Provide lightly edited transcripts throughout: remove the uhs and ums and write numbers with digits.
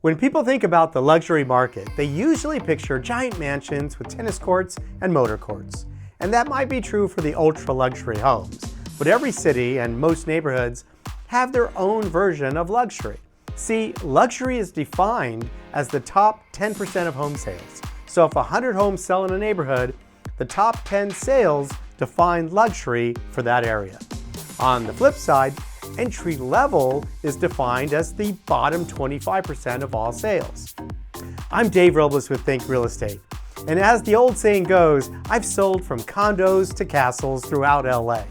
When people think about the luxury market, they usually picture giant mansions with tennis courts and motor courts. And that might be true for the ultra-luxury homes. But every city and most neighborhoods have their own version of luxury. See, luxury is defined as the top 10% of home sales. So if 100 homes sell in a neighborhood, the top 10 sales define luxury for that area. On the flip side, entry level is defined as the bottom 25% of all sales. I'm Dave Robles with Think Real Estate. And as the old saying goes, I've sold from condos to castles throughout LA.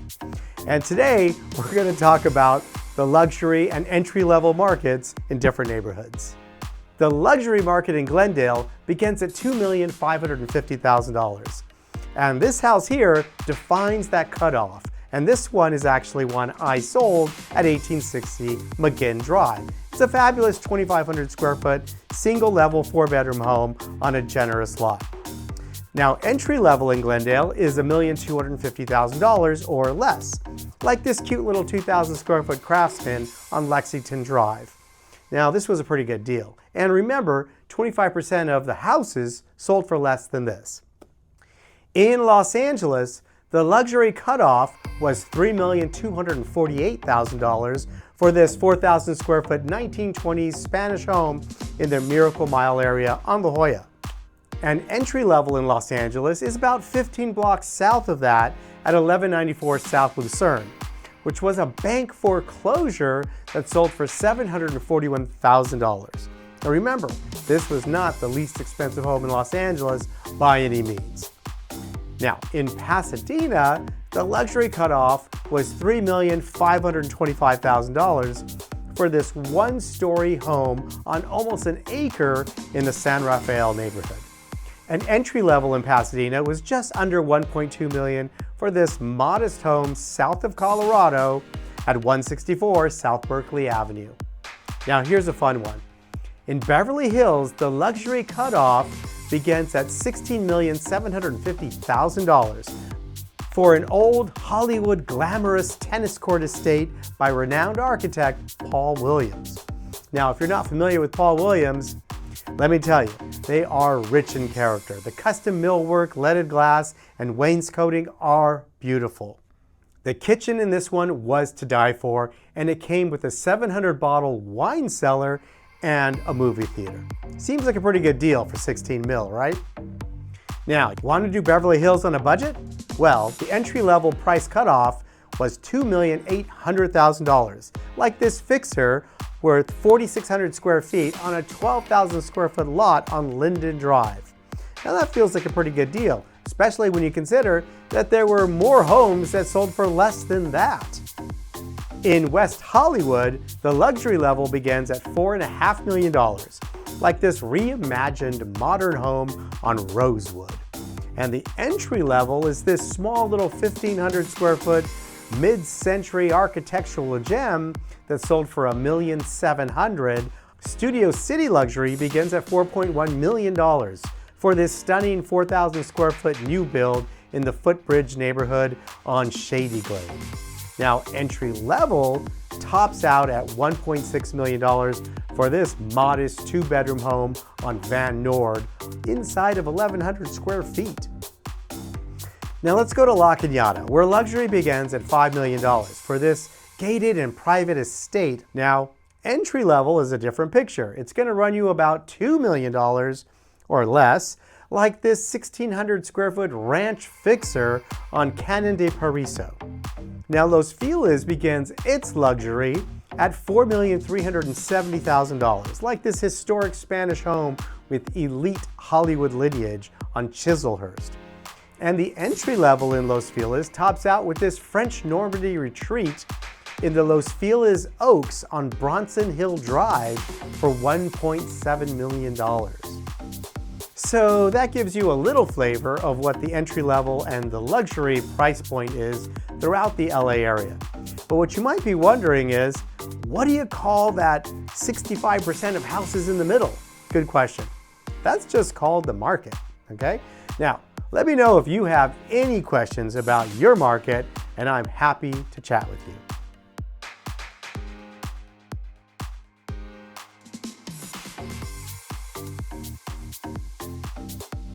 And today, we're going to talk about the luxury and entry-level markets in different neighborhoods. The luxury market in Glendale begins at $2,550,000. And this house here defines that cutoff. And this one is actually one I sold at 1860 McGinn Drive. It's a fabulous 2,500 square foot, single level 4-bedroom home on a generous lot. Now, entry level in Glendale is $1,250,000 or less, like this cute little 2,000 square foot Craftsman on Lexington Drive. Now, this was a pretty good deal. And remember, 25% of the houses sold for less than this. In Los Angeles, the luxury cutoff was $3,248,000 for this 4,000 square foot 1920s Spanish home in the Miracle Mile area on La Jolla. And entry level in Los Angeles is about 15 blocks south of that at 1194 South Lucerne, which was a bank foreclosure that sold for $741,000. Now remember, this was not the least expensive home in Los Angeles by any means. Now, in Pasadena, the luxury cutoff was $3,525,000 for this one-story home on almost an acre in the San Rafael neighborhood. And entry level in Pasadena was just under $1.2 million for this modest home south of Colorado at 164 South Berkeley Avenue. Now, here's a fun one. In Beverly Hills, the luxury cutoff begins at $16,750,000 for an old Hollywood glamorous tennis court estate by renowned architect Paul Williams. Now, if you're not familiar with Paul Williams, let me tell you, they are rich in character. The custom millwork, leaded glass, and wainscoting are beautiful. The kitchen in this one was to die for, and it came with a 700-bottle wine cellar and a movie theater. Seems like a pretty good deal for 16 mil, right? Now, want to do Beverly Hills on a budget? Well, the entry-level price cutoff was $2,800,000, like this fixer worth 4,600 square feet on a 12,000 square foot lot on Linden Drive. Now that feels like a pretty good deal, especially when you consider that there were more homes that sold for less than that. In West Hollywood, the luxury level begins at $4.5 million, like this reimagined modern home on Rosewood. And the entry level is this small little 1,500 square foot mid-century architectural gem that sold for $1,700,000. Studio City luxury begins at $4.1 million for this stunning 4,000 square foot new build in the Footbridge neighborhood on Shady Glade. Now, entry level tops out at $1.6 million for this modest 2-bedroom home on Van Noord inside of 1,100 square feet. Now let's go to La Cañada, where luxury begins at $5 million for this gated and private estate. Now, entry level is a different picture. It's going to run you about $2 million or less, like this 1,600 square foot ranch fixer on Canon de Paraiso. Now, Los Feliz begins its luxury at $4,370,000, like this historic Spanish home with elite Hollywood lineage on Chislehurst. And the entry level in Los Feliz tops out with this French Normandy retreat in the Los Feliz Oaks on Bronson Hill Drive for $1.7 million. So that gives you a little flavor of what the entry level and the luxury price point is throughout the LA area. But what you might be wondering is, what do you call that 65% of houses in the middle? Good question. That's just called the market, okay? Now, let me know if you have any questions about your market, and I'm happy to chat with you.